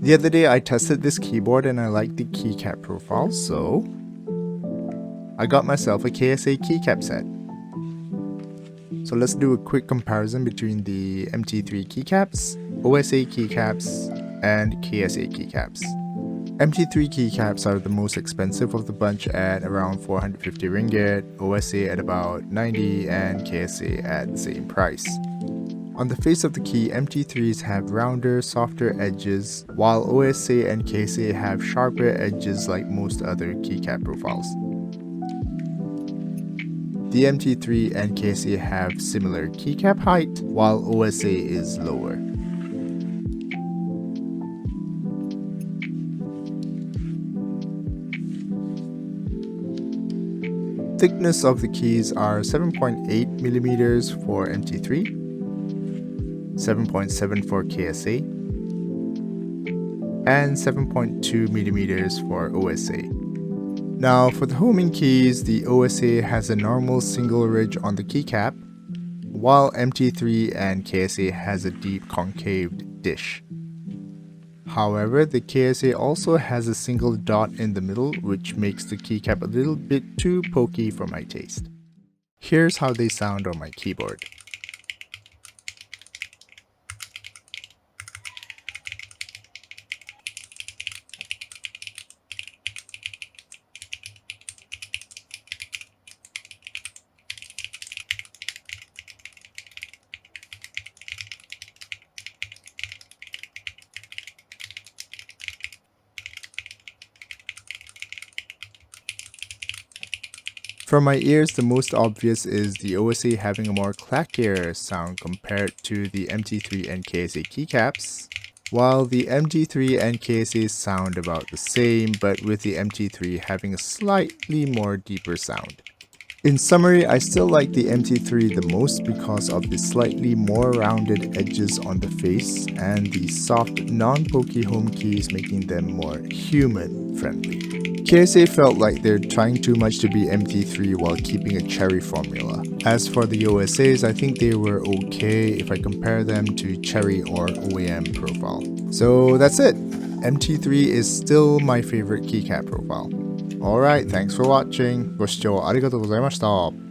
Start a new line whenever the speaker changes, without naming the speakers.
The other day I tested this keyboard and I liked the keycap profile, so I got myself a KSA keycap set. So let's do a quick comparison between the MT3 keycaps, OSA keycaps, and KSA keycaps. MT3 keycaps are the most expensive of the bunch at around 450 ringgit, OSA at about 90 and KSA at the same price. On the face of the key, MT3s have rounder, softer edges, while OSA and KSA have sharper edges like most other keycap profiles. The MT3 and KSA have similar keycap height, while OSA is lower. Thickness of the keys are 7.8mm for MT3, 7.7 for KSA, and 7.2mm for OSA. Now for the homing keys, the OSA has a normal single ridge on the keycap, while MT3 and KSA has a deep concave dish. However, the KSA also has a single dot in the middle, which makes the keycap a little bit too pokey for my taste. Here's how they sound on my keyboard. For my ears, the most obvious is the OSA having a more clackier sound compared to the MT3 and KSA keycaps, while the MT3 and KSA sound about the same, but with the MT3 having a slightly more deeper sound. In summary, I still like the MT3 the most because of the slightly more rounded edges on the face and the soft, non-pokey home keys making them more human-friendly. KSA felt like they're trying too much to be MT3 while keeping a cherry formula. As for the OSAs, I think they were okay if I compare them to cherry or OEM profile. So that's it. MT3 is still my favorite keycap profile. Alright, thanks for watching. ご視聴ありがとうございました。